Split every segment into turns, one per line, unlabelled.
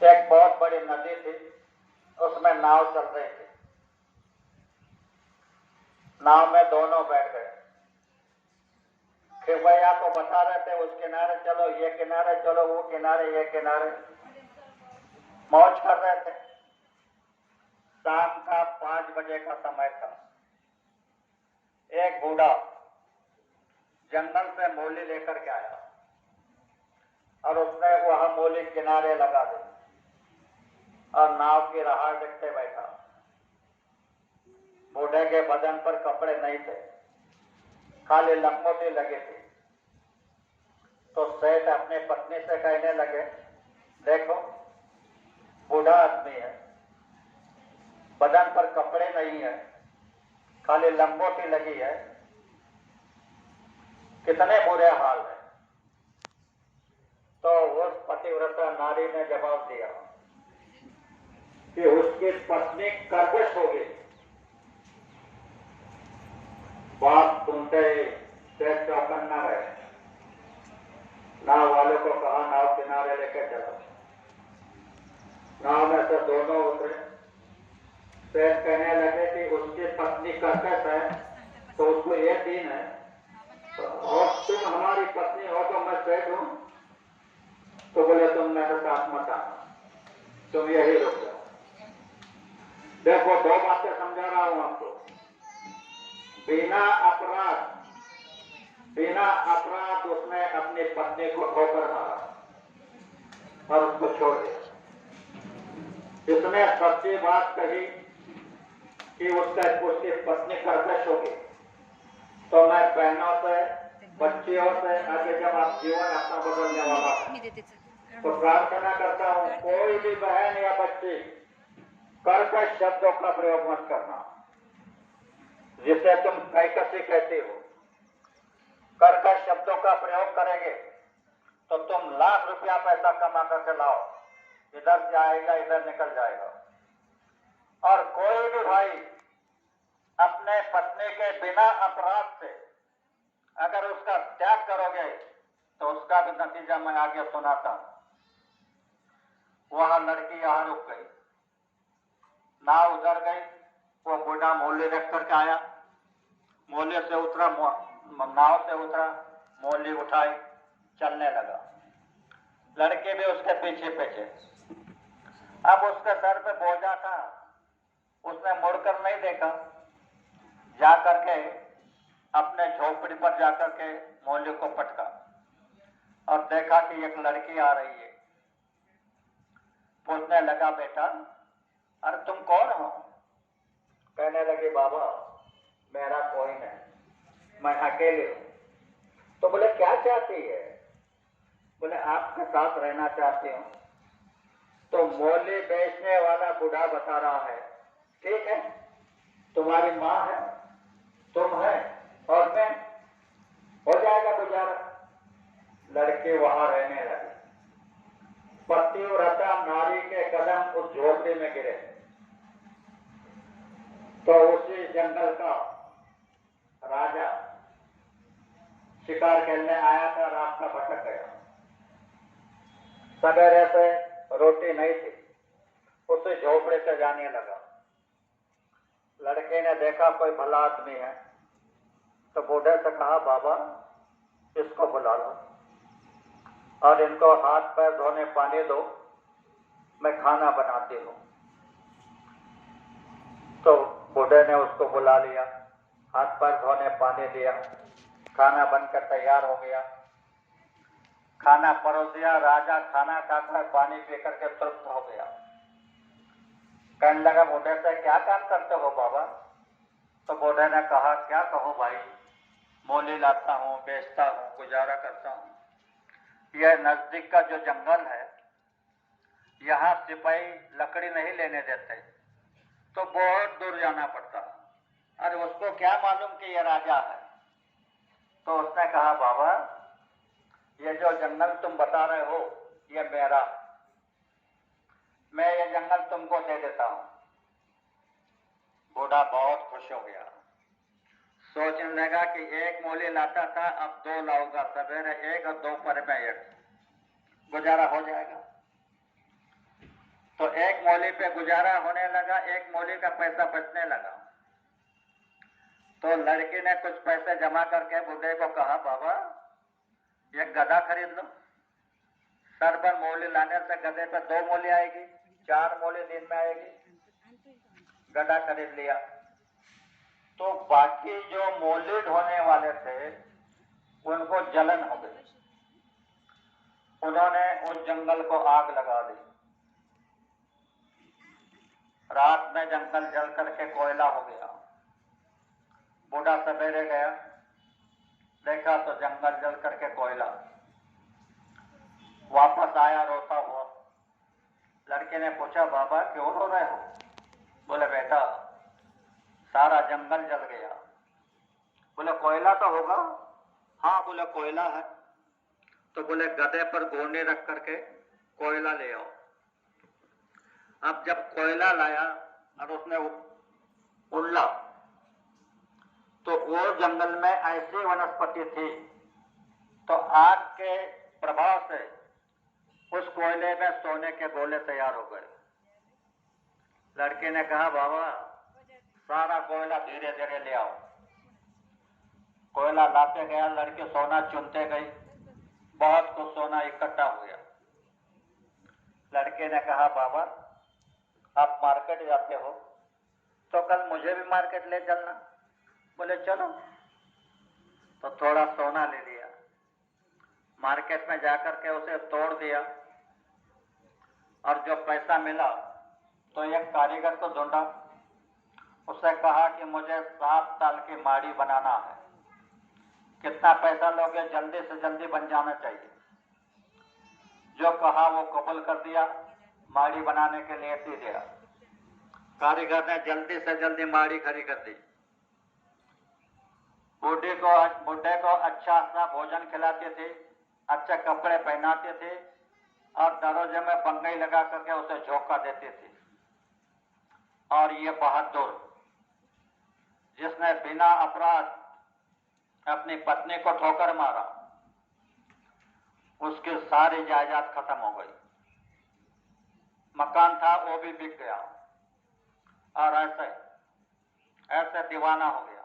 एक बहुत बड़ी नदी थी, उसमें नाव चल रही थी। नाव में दोनों बैठ गए। खेवैया को बता रहे थे उस किनारे चलो, ये किनारे चलो, वो किनारे, ये किनारे, मौज कर रहे थे। शाम का 5 बजे का समय था। एक बूढ़ा जंगल से मूली लेकर के आया और उसने वह मूली किनारे लगा दी और नाव की राह देखते बैठा। बूढ़े के बदन पर कपड़े नहीं थे, खाली लंगोटी लगी थी। तो सेठ अपनी पत्नी से कहने लगे, देखो बूढ़ा आदमी है, बदन पर कपड़े नहीं है, खाली लंगोटी लगी है, कितने बुरे हाल है। तो उस पतिव्रता नारी ने जवाब दिया कि उसकी पत्नी कर्कश हो गई। बात सुनते ही सेठ चौकन्ना रहे। नाव वालों को कहा नाव किनारे लेकर चलो। नाव में से दोनों उतरे। सेठ कहने लगे कि उसकी पत्नी कर्कश है तो उसको ये दिन है, और तुम हमारी पत्नी हो तो मैं सेठ हूं। तो बोले तुम मेरे साथ मत आना, तुम यही रुक जाओ। देखो 2 बातें समझा रहा हूं आपको। बिना अपराध उसने अपनी पत्नी को ठोकर मारा और उसको छोड़ दिया। इसने सच्ची बात कही कि उसकी पत्नी कर्कश होगी। तो मैं बहनों से, बच्चियों से आगे जब आप जीवन अपना बदलने वाला है तो प्रार्थना करता हूं, कोई भी बहन या बच्ची कर्कश शब्दों का प्रयोग मत करना। जिसे तुम कैकसी कहती हो, कर्कश शब्दों का प्रयोग करेंगे तो तुम लाख रुपया पैसा कमा करके लाओ, इधर से आएगा इधर निकल जाएगा। और कोई भी भाई अपने पत्नी के बिना अपराध से अगर उसका त्याग करोगे तो उसका भी नतीजा मैं आगे सुनाता हूं। वहां लड़की यहां रुक गई, नाव उधर गई। वो बूढ़ा मूली रख करके आया, मूली से उतरा, नाव से उतरा, मूली उठाई, चलने लगा। लड़के भी उसके पीछे पीछे। अब उसके सर पे बोझा था, उसने मुड़कर नहीं देखा, जाकर के अपने झोपड़ी पर जाकर के मूली को पटका और देखा कि एक लड़की आ रही है। पूछने लगा, बेटा अरे तुम कौन हो? कहने लगी, बाबा मेरा कोई नहीं, मैं अकेले हूं। तो बोले क्या चाहती है? बोले आपके साथ रहना चाहती हूं। तो मूली बेचने वाला बूढ़ा बता रहा है, ठीक है, तुम्हारी माँ है, तुम है और मैं, हो जाएगा गुजारा। लड़के वहां रहने लगे। पतिव्रता नारी के कदम उस झोपड़ी में गिरे तो उसी जंगल का राजा शिकार खेलने आया था, रास्ता भटक गया। सवेरे से रोटी नहीं थी, उसे झोपड़े से जाने लगा। लड़के ने देखा कोई भला आदमी है तो बूढ़े से कहा, बाबा इसको बुला लो और इनको हाथ पैर धोने पानी दो, मैं खाना बनाती हूं। तो बूढ़े ने उसको बुला लिया, हाथ पैर धोने पानी दिया, खाना बनकर तैयार हो गया। खाना परोस दिया। राजा खाना खाकर पानी पी करके तृप्त हो गया। कहने लगा बूढ़े से, क्या काम करते हो बाबा? तो बूढ़े ने कहा, क्या कहूं भाई, मूली लाता हूं, बेचता हूं, गुजारा करता हूं। यह नजदीक का जो जंगल है, यहाँ सिपाही लकड़ी नहीं लेने देते, तो बहुत दूर जाना पड़ता। अरे उसको क्या मालूम कि यह राजा है। तो उसने कहा, बाबा ये जो जंगल तुम बता रहे हो ये मेरा, मैं ये जंगल तुमको दे देता हूं। बूढ़ा बहुत खुश हो गया, सोचने लगा कि एक मूली लाता था, अब 2 लाऊंगा, सवेरे 1 और दोपहर में 1, गुजारा हो जाएगा। तो एक मौली पे गुजारा होने लगा, एक मौली का पैसा बचने लगा। तो लड़की ने कुछ पैसे जमा करके बूढ़े को कहा, बाबा एक गधा खरीद लो। सर पर मौली लाने से गधे पे 2 मौली आएगी, 4 मौली दिन में आएगी। गधा खरीद लिया। तो बाकी जो मौली ढोने वाले थे उनको जलन हो गई। उन्होंने उस जंगल को आग लगा दी। रात में जंगल जल करके कोयला हो गया। बूढ़ा सवेरे गया, देखा तो जंगल जल करके कोयला। वापस आया रोता हुआ। लड़के ने पूछा, बाबा क्यों रो रहे हो? बोले, बेटा सारा जंगल जल गया। बोले, कोयला तो होगा? हाँ, बोले कोयला है। तो बोले, गधे पर गोनी रख करके कोयला ले आओ। अब जब कोयला लाया और उसने उड़ला, तो वो जंगल में ऐसी वनस्पति थी, तो आग के प्रभाव से उस कोयले में सोने के गोले तैयार हो गए। लड़के ने कहा, बाबा सारा कोयला धीरे धीरे ले आओ। कोयला लाते गया, लड़के सोना चुनते गई, बहुत कुछ सोना इकट्ठा हो गया। लड़के ने कहा, बाबा आप मार्केट जाते हो तो कल मुझे भी मार्केट ले चलना। बोले, चलो। तो थोड़ा सोना ले लिया, मार्केट में जाकर के उसे तोड़ दिया, और जो पैसा मिला तो एक कारीगर को ढूंढा। उससे कहा कि मुझे 7 साल की माड़ी बनाना है, कितना पैसा लोगे? जल्दी से जल्दी बन जाना चाहिए। जो कहा वो कबूल कर दिया, माड़ी बनाने के लिए दे दिया। कारीगर ने जल्दी से जल्दी माड़ी खड़ी कर दी। बूढ़े को अच्छा सा भोजन खिलाते थे, अच्छे कपड़े पहनाते थे, और दरवाजे में बंगई लगा करके उसे झोंका देते थे। और ये बहादुर, जिसने बिना अपराध अपनी पत्नी को ठोकर मारा, उसकी सारी जायदाद खत्म हो गई। मकान था वो भी बिक गया, और ऐसे दीवाना हो गया।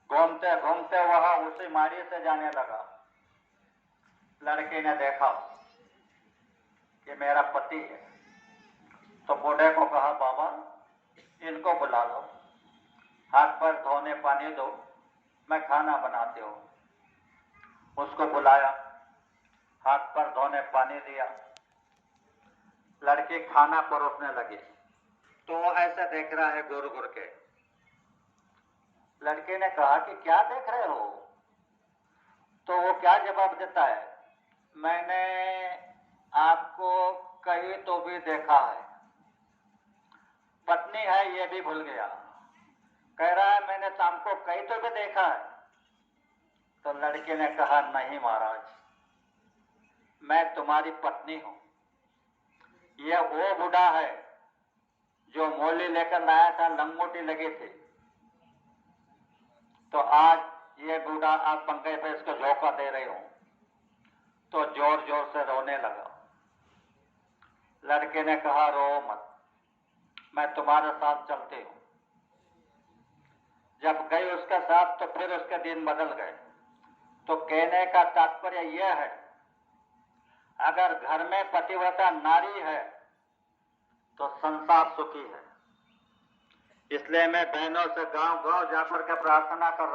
घूमते घूमते वह उसी माड़ी से जाने लगा। लड़के ने देखा कि मेरा पति है, तो बूढ़े को कहा, बाबा इनको बुला लो, हाथ पर धोने पानी दो, मैं खाना बनाती हूँ। उसको बुलाया, हाथ पर धोने पानी दिया। लड़की खाना परोसने लगी, तो वो ऐसे देख रहा है घूर घूर के। लड़के ने कहा कि क्या देख रहे हो? तो वो क्या जवाब देता है, मैंने आपको कहीं तो भी देखा है। पत्नी है ये भी भूल गया। कह रहा है मैंने शाम को कहीं तो भी देखा है। तो लड़के ने कहा, नहीं महाराज, मैं तुम्हारी पत्नी हूं। यह वो बूढ़ा है जो मौली लेकर लाया था, लंगोटी लगी थी। तो आज ये बूढ़ा आप पंखे पे इसको झोंका दे रही हूं। तो जोर जोर से रोने लगा। लड़के ने कहा, रो मत, मैं तुम्हारे साथ चलती हूं। जब गई उसके साथ तो फिर उसके दिन बदल गए। तो कहने का तात्पर्य यह है, अगर घर में पतिव्रता नारी है तो संसार सुखी है। इसलिए मैं बहनों से गांव गांव जाकर के प्रार्थना कर रहा हूं।